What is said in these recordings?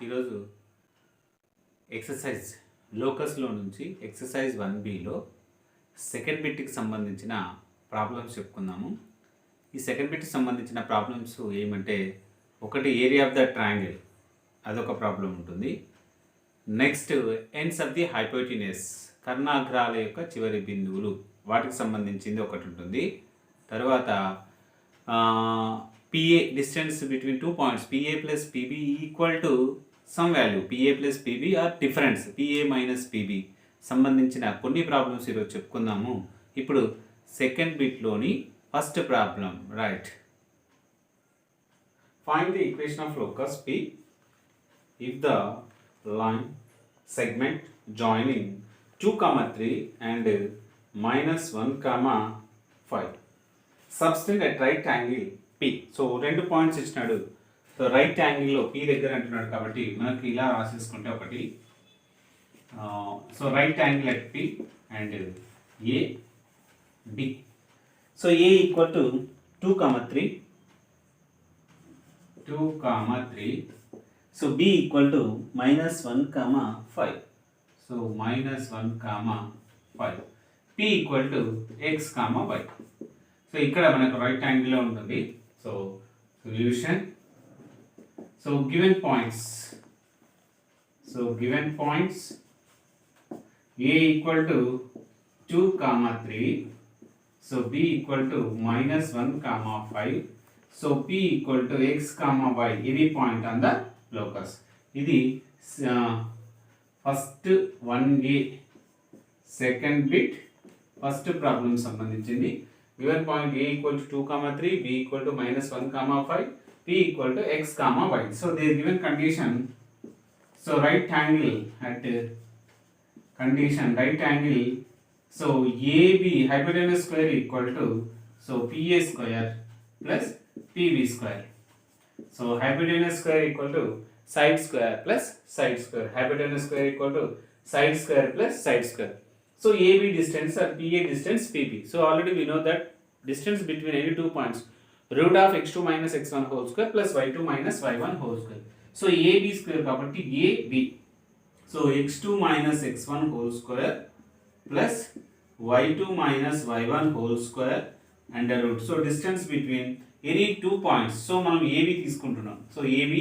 ఈరోజు ఎక్సర్సైజ్ లోకస్లో నుంచి exercise 1Bలో second బిట్కి సంబంధించిన ప్రాబ్లమ్స్ చెప్పుకుందాము. ఈ సెకండ్ బిట్కి సంబంధించిన ప్రాబ్లమ్స్ ఏమంటే, ఒకటి ఏరియా ఆఫ్ ద ట్రయాంగిల్, అదొక ప్రాబ్లం ఉంటుంది. Next ends of the hypotenuse, కర్ణాగ్రాల యొక్క చివరి బిందువులు, వాటికి సంబంధించింది ఒకటి ఉంటుంది. తర్వాత PA distance between 2 points, PA plus PB equal to some value, PA plus PB or difference, PA minus PB సంబంధించిన కొన్ని ప్రాబ్లమ్స్ ఈరోజు చెప్పుకుందాము. ఇప్పుడు సెకండ్ బిట్లోని first problem, right. Find the equation of locus P if the line segment joining 2, 3 and -1, 5 subtend at right angle P. So 2 points ఇచ్చినాడు. So right యాంగిల్లో P దగ్గర అంటున్నాడు కాబట్టి మనకి ఇలా రాసేసుకుంటే ఒకటి, so right angle at P and A B. So A equal to 2, 3, so B equal to -1, 5. So -1, 5. P equal to x, y. So ఇక్కడ మనకు రైట్ యాంగిల్లో ఉంటుంది. So solution, so given points, A equal to 2, 3, so B equal to -1, 5, so P equal to x, y. ఇది point on the locus. ఇది first 1A second bit first problem సంబంధించింది. Given point A equal to 2, 3, B equal to -1, 5, P equal to x, y. So they are given condition. So right angle at condition right angle. So AB hypotenuse square equal to, so PA square plus PB square. So hypotenuse square equal to side square plus side square. Hypotenuse square equal to side square plus side square. So AB distance or PA distance PP. So already we know that distance between any 2 points, root of x2 minus x1 whole square plus y2 minus y1 whole square. So AB square కాబట్టి AB. So x2 minus x1 whole square plus y2 minus y1 whole square under root. So distance between any 2 points. So మనం AB తీసుకుంటున్నాం. So AB,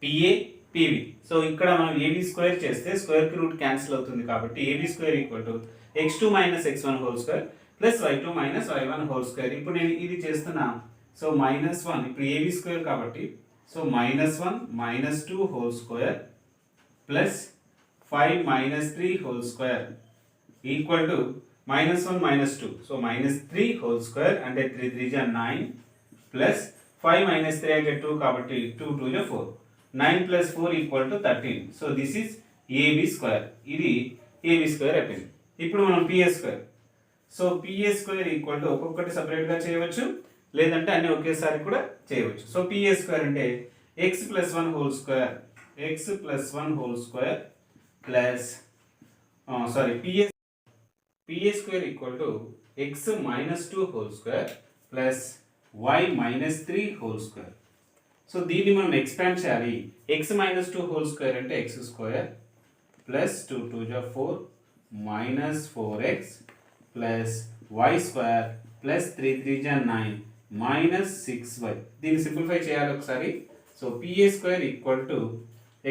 PA, PB. So ఇక్కడ మనం AB square చేస్తే square కి root cancel అవుతుంది కాబట్టి AB square equal to x2 minus x1 whole square plus y2 minus y1 whole square. ఇప్పుడు నేను ఇది చేస్తున్నా. సో -1, ఇప్పుడు AB స్క్వేర్ కాబట్టి so -1 -2 whole square plus 5 3 whole square equal to -1 -2. So -3 whole square అంటే 3 3 9 plus 5 3 అంటే 2 కాబట్టి 2 2 4. 9 plus 4 equal to 13. So this is AB square. ఇది AB square అయిపోయింది. ఇప్పుడు మనం PA square. So PA square equal to ఒక్కొక్కటి సపరేట్గా చేయవచ్చు, లేదంటే అన్ని ఒకేసారి కూడా చేయవచ్చు. సో PA square అంటే x plus 1 whole square, plus PA square equal to x minus 2 whole square plus y minus 3 whole square. So దీన్ని మనం ఎక్స్పాండ్ చేయాలి. x minus 2 whole square అంటే x square plus 2 2 4 minus 4x plus y square plus 3 3 9 minus 6y. దీన్ని simplify చేయాలి ఒకసారి. So PA square equal to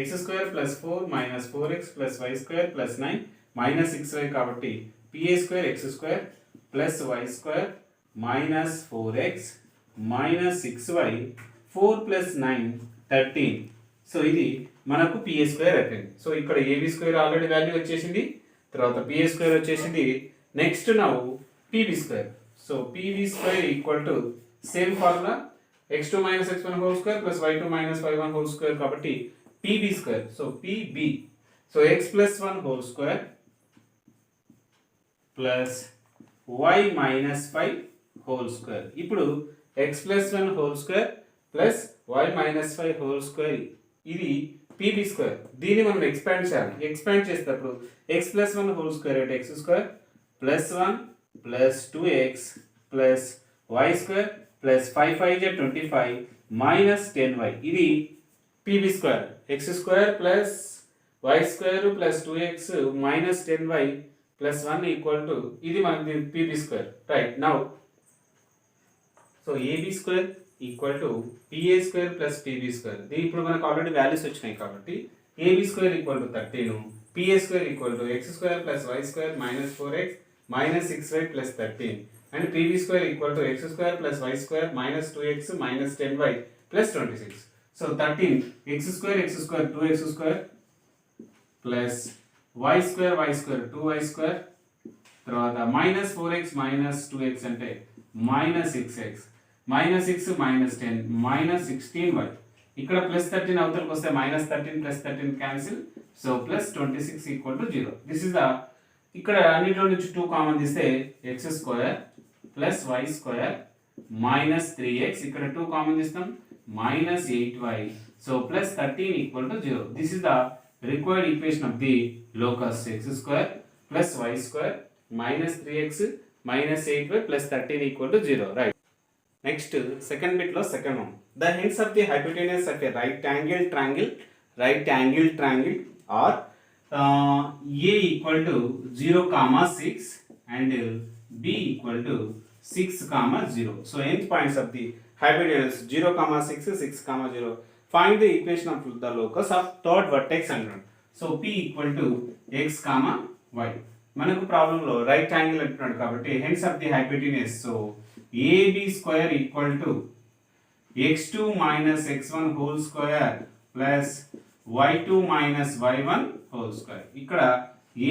x square plus 4 minus 4x plus y square plus 9 minus 6y కాబట్టి PA square x square plus y square minus 4x minus 6y, 4 plus 9 13. So ఇది మనకు PA square అయిపోయింది. So ఇక్కడ AB square already value వచ్చేసింది, తర్వాత PA square వచ్చేసింది. Next now PB square. So PB square equal to same formula, x2 minus x1 whole square plus y2 minus y1 whole square కాబట్టి PB square. So PB, so x plus 1 whole square plus y minus 5 whole square. ఇప్పుడు x plus 1 whole square plus y minus 5 whole square, ఇది PB square. దీన్ని మనం expand చేయాలి. Expand చేసేటప్పుడు x plus 1 whole square అంటే x square plus 1 plus 2x plus y square plus 5 5 25 minus 10y. ఇది PB square x square plus y square plus 2x minus 10y plus 1 equal to ఇది మనకి PB square right. Now so AB square equal to PA square plus PB square. ఇప్పుడు మనకు already values వచ్చినాయి కాబట్టి AB square equal to 13, PA square equal to x square plus y square minus 4x minus 6y plus 13 and PB square equal to x square plus y square minus 2x minus 10y plus 26. So 13 x square 2x square plus y square 2y square తర్వాత minus 4x minus 2x అంటే minus 6x minus 6 minus 10 minus 16y. ఇక్కడ plus 13 అవతలకు వస్తే minus 13 plus 13 cancel. So plus 26 equal to 0. This is the ఇక్కడ అన్నిట్లో నుంచి 2 common తీస్తే x square plus y square minus 3x ఇక్కడ 2 కామన్ తీస్తాం minus 8y. So plus 13 equal to 0. This is the required equation of the locus x square plus y square minus 3x minus 8y plus 13 equal to 0 right. Next second bit లో second one. The heads of the hypotenuse of a right angle triangle are a equal to 0, 6 and b equal to 6, 0. So end points of the hypotenuse 0, 6, 6, 0. Find the equation of the locus of third vertex అంటున్నాడు. So p equal to x, y. మనకు ప్రాబ్లంలో right angle అంటున్నాడు కాబట్టి hence of the hypotenuse. So ab square equal to x2 minus x1 whole square plus y2 minus y1 whole square. ఇక్కడ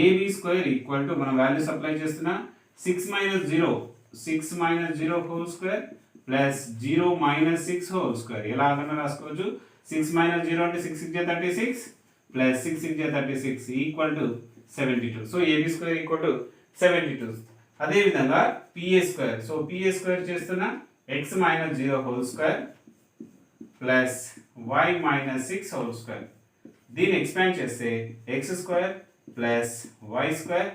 ab square equal to మనం values apply చేస్తున్నా 6 minus 0 whole square plus 0 minus 6 whole square. ఎలా అన్నా రాసుకోవచ్చు 6 minus 0 అంటే 6 6 36 plus 6 6 36 equal to 72. So ab square equal to 72. అదే విధంగా pa square. So pa square చేస్తున్నా x minus 0 whole square plus y minus 6 whole square. దీన్ని expand చేస్తే x square plus y square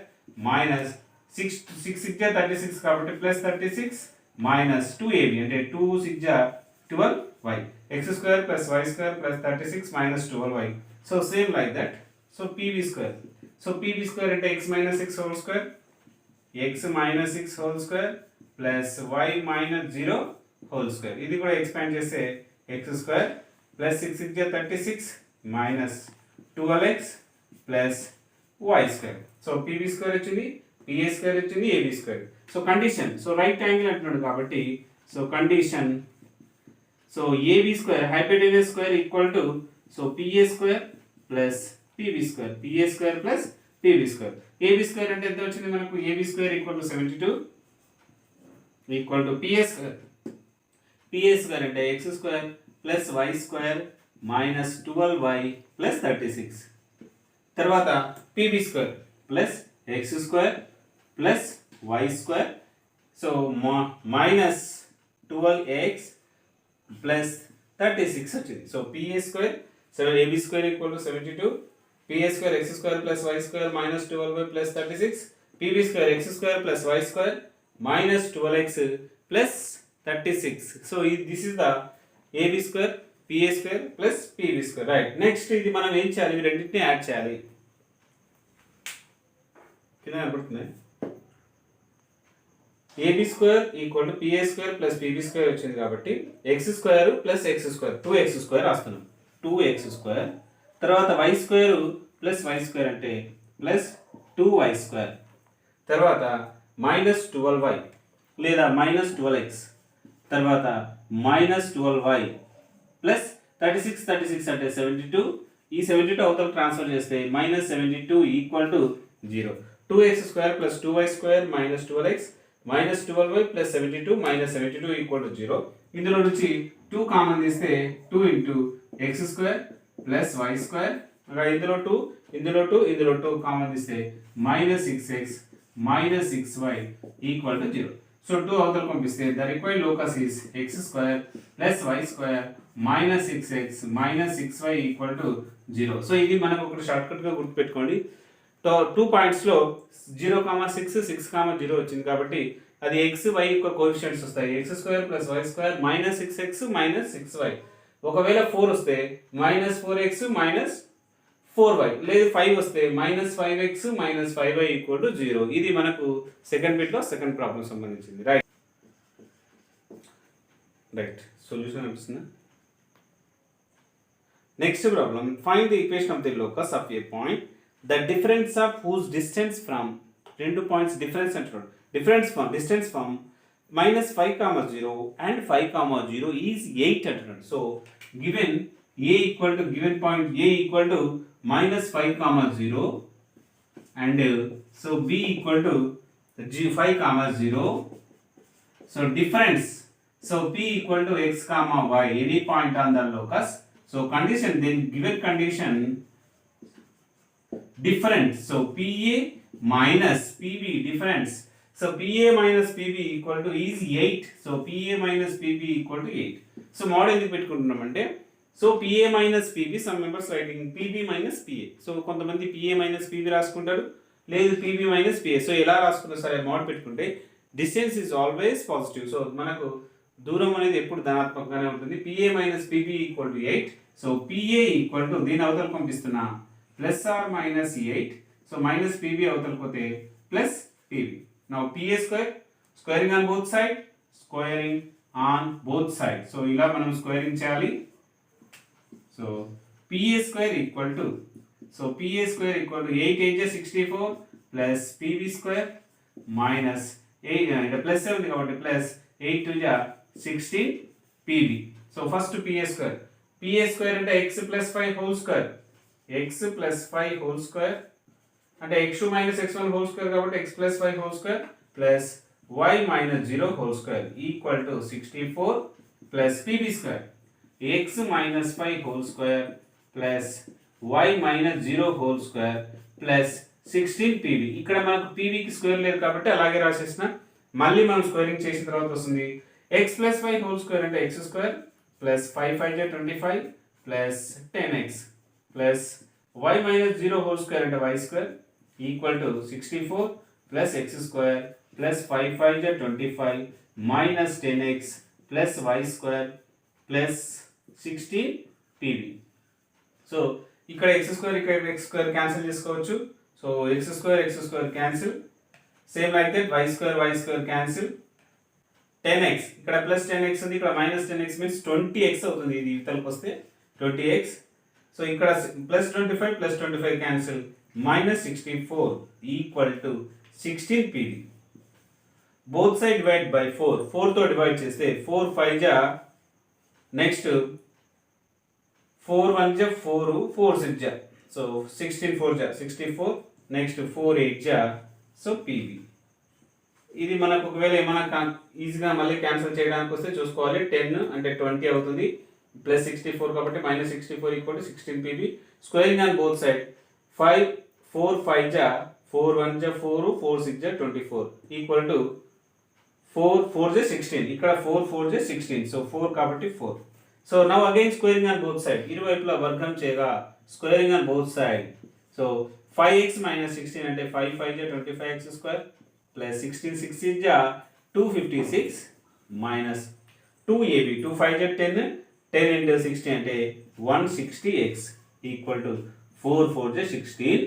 minus 6 6 36 కాబట్టి ప్లస్ 36 మైనస్ 2ab అంటే 2 6 12y. x square plus y square plus 36 minus 12y. So same like that. So pb square. So pb square అంటే x minus 6 whole square x minus 6 whole square plus y minus 0 whole square. ఇది కూడా expand చేస్తే x square plus 6 6 36 minus 12x plus y square. So pb square వచ్చింది, pa square వచ్చింది, ab square. So condition. So right angle అంటున్నాడు కాబట్టి so condition. So ab square hypotenuse square equal to so pa square plus pb square, pa square plus pb square. ab square అంటే ఎంత వచ్చింది మనకు ab square equal to 72 equal to pa square. pa square అంటే x square plus y square minus 12y plus 36. తర్వాత pb square plus x square plus y square. So minus 12x plus 36 వచ్చింది. So pa square. So ab square equal to 72, pa square x square plus y square minus 12y plus 36, pb square x square plus y square minus 12x plus 36. So this is the ab square pa square plus pb square right. Next ఇది మనం ఏం చేయాలి, ఇవి రెండింటిని add చేయాలి. కింద కనపడుతుంది ab square equal to pa square plus pb square వచ్చింది కాబట్టి x square plus x square 2x square రాస్తున్నాం 2x స్క్వేర్. తర్వాత y square plus y square అంటే ప్లస్ 2y స్క్వేర్. తర్వాత మైనస్ 12y లేదా మైనస్ 12x తర్వాత మైనస్ 12y ప్లస్ 36 అంటే 72. ఈ 72 అవతల ట్రాన్స్ఫర్ చేస్తే minus 72 equal to 0. 2x square plus 2y square minus 12x minus 12y plus 72 minus 72 equal to 0. ఇందులో నుంచి 2 కామన్ తీస్తే 2 into x square plus y square. ఇందులో 2 కామన్ తీస్తే minus 6x minus 6y equal to 0. So 2 అవతల పంపిస్తే the required locus is x square plus y square minus 6x minus 6y equal to 0. So ఇది మనకు ఒక short cut గా గుర్తుపెట్టుకోండి. 2 points లో 0, 6, 6, 0 వచ్చింది కాబట్టి అది x y యొక్క కోఎఫిషియెంట్స్ వస్తాయి. x square plus y square minus 6x minus 6y. ఒకవేళ 4 వస్తే -4x -4y, లేదు 5 వస్తే -5x -5y = 0. ఇది మనకు సెకండ్ బిట్లో సెకండ్ ప్రాబ్లం సంబంధించింది. రైట్ సొల్యూషన్ అనిపిస్తుందా? Next problem, find the equation of the locus of a point the difference of whose distance from, రెండు పాయింట్స్ డిఫరెన్స్ అంటున్నాడు, డిస్టెన్స్ ఫ్రమ్ -5, 0 and 5, 0 is 8 అంటున్నాడు. So given given point A equal to -5, 0 and so B equal to 5, 0. So difference, so P equal to x, y, any point on the locus. So condition, then given condition difference, so PA minus PB difference. So PA minus PB equal to is 8. So PA minus PB equal to 8. So mod ఎందుకు పెట్టుకుంటున్నామంటే, so PA minus PB, some members writing PB minus PA. సో కొంతమంది PA minus PB రాసుకుంటారు, లేదు PB minus PA. So ఎలా రాసుకున్నా సరే mod పెట్టుకుంటే distance is always positive. So మనకు దూరం అనేది ఎప్పుడు ధనాత్మకంగానే ఉంటుంది. PA minus PB equal to 8. So PA equal to, దీని అవతల పంపిస్తున్నా +or-8. సో మైనస్ PB అవతల పోతే plus PB. Now PA square, squaring on both side, squaring on both side. So ఇలా మనం స్క్వేరింగ్ చేయాలి. So PA square equal to, so PA square equal to 8 8 64 plus PB square minus 8 plus 7 కాబట్టి plus 8 2 16 PB. So first PA square అంటే x plus 5 whole square, x plus 5 whole square అంటే x2 minus x1 whole square కాబట్టి x plus 5 whole square plus y minus 0 whole square equal to 64 plus PB square, x minus 5 whole square plus y minus 0 whole square plus 16 PB. ఇక్కడ మనకు PB కి square లేదు కాబట్టి అలాగే రాసేసిన. మళ్ళీ మనం squaring చేసిన తర్వాత వస్తుంది x plus 5 whole square అంటే x square plus 5 5 25 plus 10x plus y minus 0 whole square అంటే y square equal to 64 plus x square plus 5 5 25 minus 10x plus y square plus 16 PB. So ఇక్కడ x square ఇక్కడ x square cancel చేసుకోవచ్చు. So x square cancel, same like that y square cancel. 10x ఇక్కడ plus 10x ఉంది, ఇక్కడ minus 10x means 20x అవుతుంది. ఇది ఇవతలకు వస్తే 20x. So ఇక్కడ plus 25 cancel, minus 64 equal to 16 PB. Both side divide by 4. 4 తో divide చేస్తే 4 5 next 4 1 4 4 6 so 16 4 64 next 4 8 so PB. ఇది మనకు ఒకవేళ ఏమైనా ఈజీగా మళ్ళీ క్యాన్సిల్ చేయడానికి వస్తే చూసుకోవాలి. 10 అంటే 20 అవుతుంది, ప్లస్ 64 కాబట్టి -64 equal to 16 PB. Squaring on both side 5 4 5 4 1 4 4 6 24 equal to 4 4 16. ఇక్కడ 4 4 16, సో 4 కాబట్టి 4. So now again squaring on both side, ఇరువైపులా వర్గం చేయగా squaring on both side. So 5x - 16 అంటే 5 5 25x square plus 16 6 256 minus 2ab 2 5 10 10 into 60 అంటే 160x equal to 4 4 16.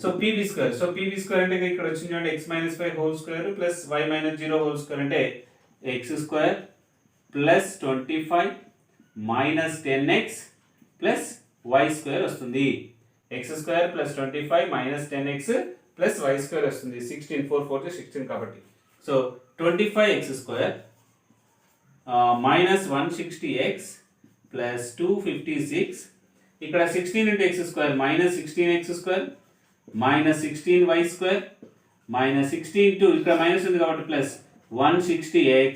So PB square, so PB square అంటే ఇక్కడ వచ్చింది చూడండి x - 5 whole square plus y - 0 whole square అంటే x square plus 25 minus 10x plus y square వస్తుంది. x square plus 25 minus 10x plus y square వస్తుంది. 16 4 4 16 కాబట్టి so 25x square minus 160x plus 256. ఇక్కడ 16 into x square minus 16x square minus 16y square minus 16 ఇక్కడ minus ఉంది కాబట్టి plus 160x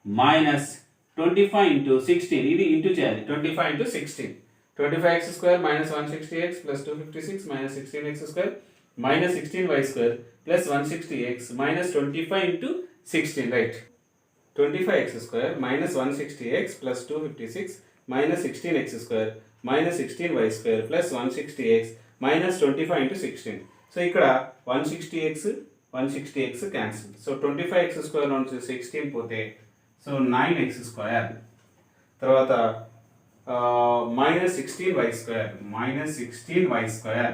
minus 25 into 16, ఇది into చేయాలి. 25 into 16 25x square minus 160x plus 256 minus 16x square minus 16y square plus 160x minus 25 into 16, right. 25x square minus 160x plus 256 minus 16x square minus 16y square plus 160x minus 25 into 16. So ఇక్కడ 160x cancel. So 25x square నుంచి 16 పోతే so 9x square, తర్వాత minus 16y²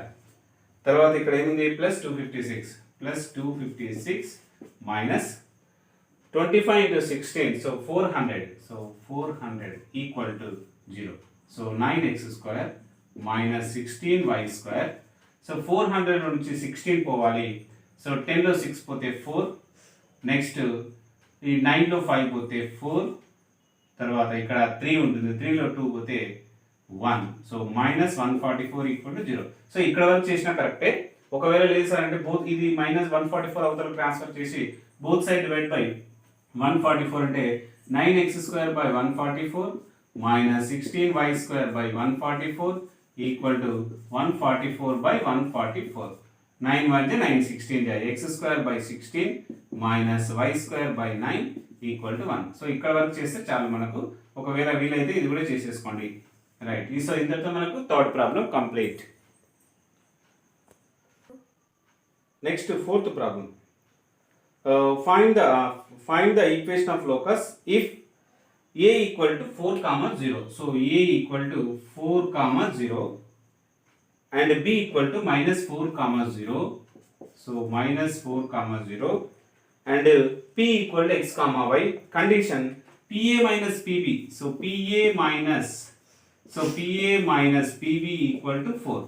తర్వాత ఇక్కడ ఏముంది plus 256 minus 25 into 16 so 400 equal to 0 so 9x² minus 16y². So 400 నుంచి 16 పోవాలి. So 10 లో 6 పోతే 4, నెక్స్ట్ ఈ 9 లో 5 పోతే 4, తర్వాత ఇక్కడ 3 ఉంటుంది, 3 లో 2 పోతే 1. So minus 144 equal to 0. So ఇక్కడ వరకు చేసినా కరెక్టే. ఒకవేళ లేదు సార్ అంటే బోత్ ఇది మైనస్ 144 అవతల ట్రాన్స్ఫర్ చేసి బోత్ సైడ్ డివైడ్ బై 144 అంటే 9x² by 144 minus 16y² by 144 equal to 144 by 144. 9 1 9 16 जाए x² by 16 minus y² by 9 equal to 1. So ఇక్కడ వరకు చేస్తే చాలు మనకు. ఒకవేళ వీలైతే ఇది కూడా చేసేసుకోండి. రైట్. సో ఇంతటితో మనకు third problem complete. Next fourth problem. Find the equation of locus if a equal to 4 comma 0. So a equal to 4 comma 0 and b equal to minus 4 comma 0. So minus 4 comma 0 and p equal to x comma y. Condition pa minus pb. So pa minus pb equal to 4.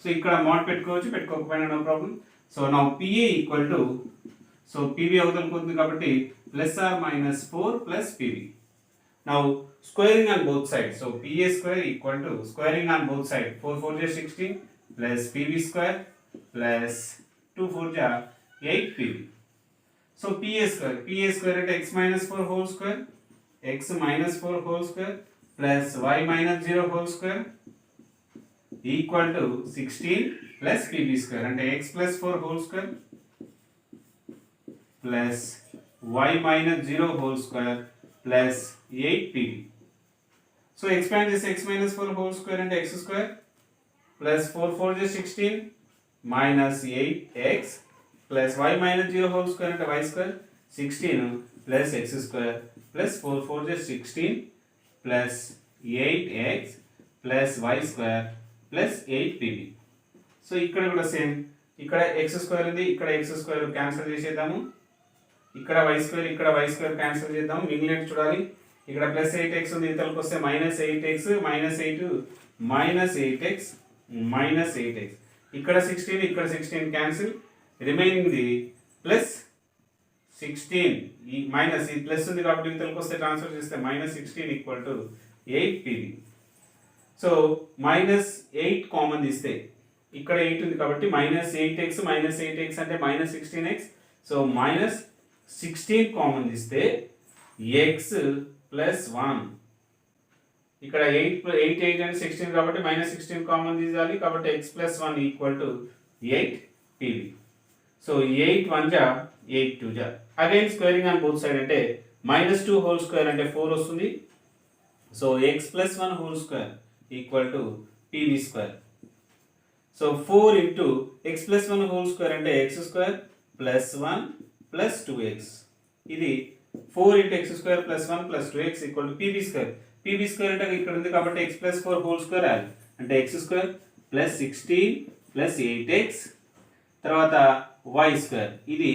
So ఇక్కడ mod పెట్టుకోకపోయినా no problem. So now pa equal to, so pb అవతలకి ఉంది కాబట్టి plus or minus 4 plus pb. Now squaring on both sides. So pa square equal to squaring on both sides 4 4 is 16 plus pb square plus 2 4 is 8 pb. So pa square at x minus 4 whole square, x minus 4 whole square plus y minus 0 whole square equal to 16 plus pb square and x plus 4 whole square plus y minus 0 whole square plus 8 pb. So expand this x minus 4 whole square into x square plus 4 4 is 16 minus 8x plus y minus 0 whole square into y square 16 plus x square plus 4 4 is 16 plus 8x plus y square plus 8 pb. So ఇక్కడ కూడా same, ఇక్కడ x square ఉంది, ఇక్కడ x square cancel చేసేద్దాము, ఇక్కడ y square cancel చేద్దాం, మిగిలినట్టు చూడాలి. ఇక్కడ ప్లస్ 8x ఉంది, ఇతలకు వస్తే minus 8x minus 8 minus 8x minus 8x, ఇక్కడ 16 క్యాన్సిల్, రిమైనింగ్ ది ప్లస్ 16 ఈ మైనస్ ఈ ప్లస్ ఉంది కాబట్టి ఇతలకు వస్తే ట్రాన్స్ఫర్ చేస్తే minus 16 equal to 8 pb. So minus 8 common తీస్తే ఇక్కడ 8 ఉంది కాబట్టి మైనస్ 8x అంటే minus 16x. So minus 16 common తీస్తే x ప్లస్ 1, ఇక్కడ 8 అంటే 16 కాబట్టి మైనస్ 16 కామన్ తీయాలి కాబట్టి x plus 1 equal to 8 pb. So 8 1 జా 8 2 జా, again squaring on both side అంటే మైనస్ 2 హోల్ స్క్వేర్ అంటే 4 వస్తుంది. So x plus 1 whole square equal to pb square. So 4 into x plus 1 whole square అంటే x square plus 1 plus 2x, ఇది 4 into x square plus 1 plus 2x equal to pb square. pb square అంటే ఇక్కడ ఉంది కాబట్టి x plus 4 whole square రాయాలి అంటే x square plus 16 plus 8x తర్వాత y square, ఇది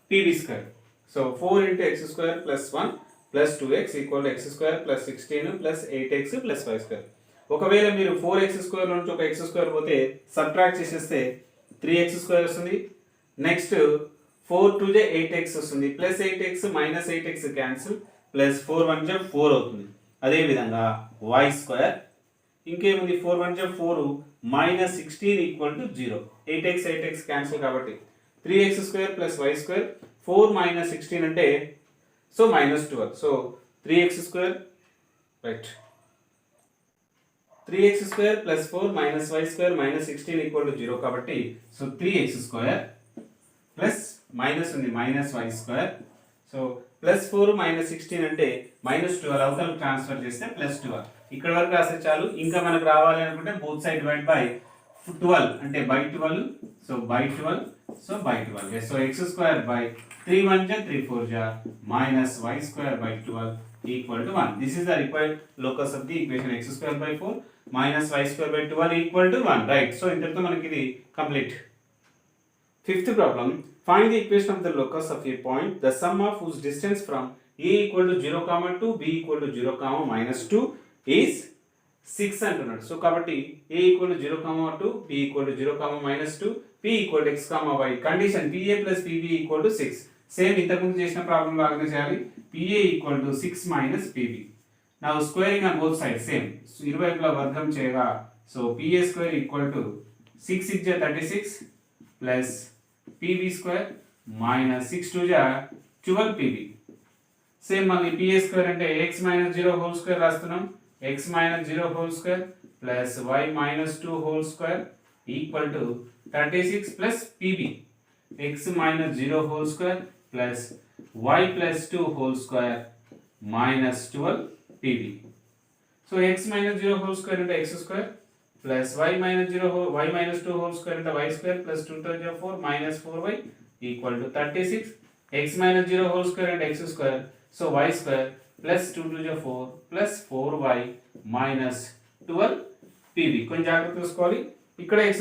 pb square. So 4 into x square plus 1 plus 2x equal to x square plus 16 plus 8x plus y square. ఒకవేళ మీరు 4x స్క్వేర్ నుంచి ఒక x square పోతే subtract చేసేస్తే 3x square వస్తుంది. Next 4 2 జే 8x వస్తుంది, plus 8x minus 8x cancel, plus 4 1 జే 4 అవుతుంది. అదేవిధంగా y స్క్వేర్, ఇంకేముంది 4 1 జే 4 minus 16 equal to 0, 8x cancel కాబట్టి 3x square plus y square, 4 minus 16 అంటే so minus 12. So 3x square right, 3x square plus 4 minus y square minus 16 equal to 0 కాబట్టి so 3x square plus minus ఉంది minus y square. So plus 4 minus 16 అంటే minus 12, అవతల transfer చేస్తే plus 12. ఇక్కడ వరకు రాస్తే చాలు. ఇంకా మనకు రావాలి అనుకుంటే బోత్ సైడ్ డివైడ్ బై 12 అంటే by 12, so by 12, so by 12. So x square by 3 1 జా 3 4 జా minus y square by 12 equal to 1. This is the required locus of the equation x square by 4 minus y square by 12 equal to 1, right? So ఇంతటితో మనకి ఇది complete. Fifth problem, find the equation of the locus of a point, the sum of whose distance from a equal to 0 comma 2, b equal to 0 comma minus 2 is 6 అంటున్నాడు. So కాబట్టి a equal to 0 comma 2, b equal to 0 comma minus 2, p equal to x comma y. Condition pa plus pb equal to 6. Same ఇంతకుముందు చేసిన problem లాగానే చేయాలి. pa equal to 6 minus pb. Now squaring on both sides same. So ఇరువైపులా వర్గం చేయగా so pa square equal to 6 6 36 plus pb square minus 6 2 12 pb. Same మళ్ళీ pa square అంటే x minus 0 whole square రాస్తున్నాం. x minus 0 whole square plus y minus 2 whole square equal to 36 plus pb. x minus 0 whole square plus y plus 2 whole square minus 12 pb. So x minus 0 whole square into x square plus y minus 2 whole square into y square plus 2 to the 4 minus 4y equal to 36. x minus 0 whole square into x square, so y square plus 2 to the 4 plus 4y minus 12 pb. కొంచెం జాగ్రత్త చూసుకోవాలి. ఇక్కడ x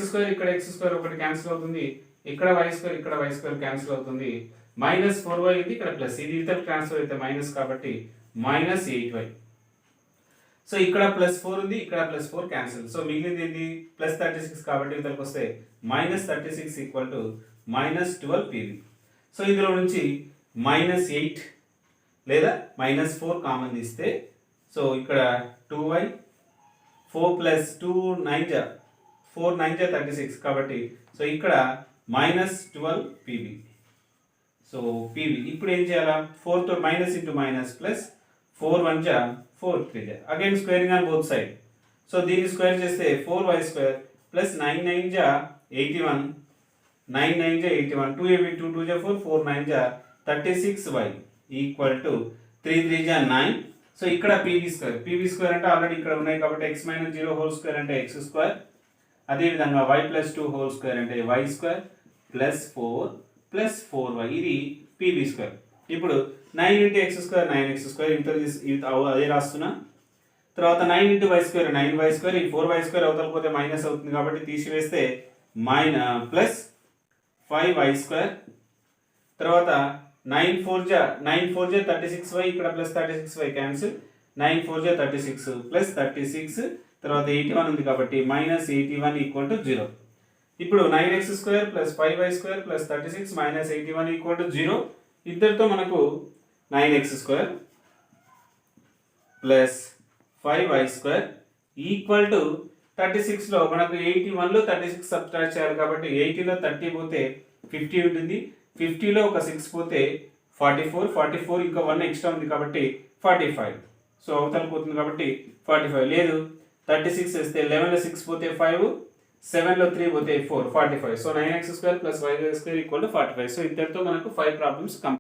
square ఒకటి cancel అవుతుంది, ఇక్కడ y square cancel అవుతుంది, minus 4y ఇది ఇక్కడ ప్లస్, ఇది ఇతర ట్రాన్స్ఫర్ అయితే మైనస్ కాబట్టి మైనస్ 8y. సో ఇక్కడ ప్లస్ 4 ఉంది, ఇక్కడ ప్లస్ 4 క్యాన్సిల్. సో మిగిలింది ఏంటి ప్లస్ 36 కాబట్టి ఇతరకు వస్తే minus 36 equal to minus 12 pb. So ఇందులో నుంచి మైనస్ 8 లేదా మైనస్ 4 కామన్ తీస్తే సో ఇక్కడ 2y 4 ప్లస్ 2 9 4 9 36 కాబట్టి సో ఇక్కడ మైనస్ 12 pb. సో pb ఇప్పుడు ఏం చేయాలా 4 తో minus into minus plus 4 1 4 3 again squaring on both side. So దీన్ని స్క్వేర్ చేస్తే 4y square plus 9 9 81 9 9 81 2 2 2 4 4 9 36y equal to 3 3 9. So ఇక్కడ pb స్క్వేర్ అంటే ఆల్రెడీ ఇక్కడ ఉన్నాయి కాబట్టి x మైనస్ 0 హోల్ స్క్వేర్ అంటే x స్క్వేర్, అదేవిధంగా y ప్లస్ 2 హోల్ స్క్వేర్ అంటే y square plus 4 plus 4y ఇది pb స్క్వేర్. ఇప్పుడు 9 into x square 9x square ఇంత అదే రాస్తున్నా. తర్వాత 9 into y square 9y square, ఈ 4y స్క్వేర్ అవతల పోతే మైనస్ అవుతుంది కాబట్టి తీసివేస్తే ప్లస్ 5y స్క్వేర్. తర్వాత 9 4 36y, ఇక్కడ ప్లస్ 36y క్యాన్సిల్, 9 4 36 ప్లస్ 36 తర్వాత 81 ఉంది కాబట్టి మైనస్ 81 ఈక్వల్ టు 0. ఇప్పుడు 9x square plus 5y square plus 36 minus 81 equal to 0. ఇద్దరితో మనకు 9x square plus 5y square equal to 36లో మనకు 81లో 36 సబ్ట్రాక్ట్ చేయాలి కాబట్టి 80లో 30 పోతే 50 ఉంటుంది, 50లో ఒక 6 పోతే 44 ఇంకా 1 ఎక్స్ట్రా ఉంది కాబట్టి 45. సో అవతల పోతుంది కాబట్టి 45 లేదు 36 వేస్తే 11లో 6 పోతే 5, 7లో 3 పోతే 4 45. So 9x square plus 5y square equal to 45. So ఇంతటితో మనకు 5 ప్రాబ్లమ్స్ కంప్లీట్.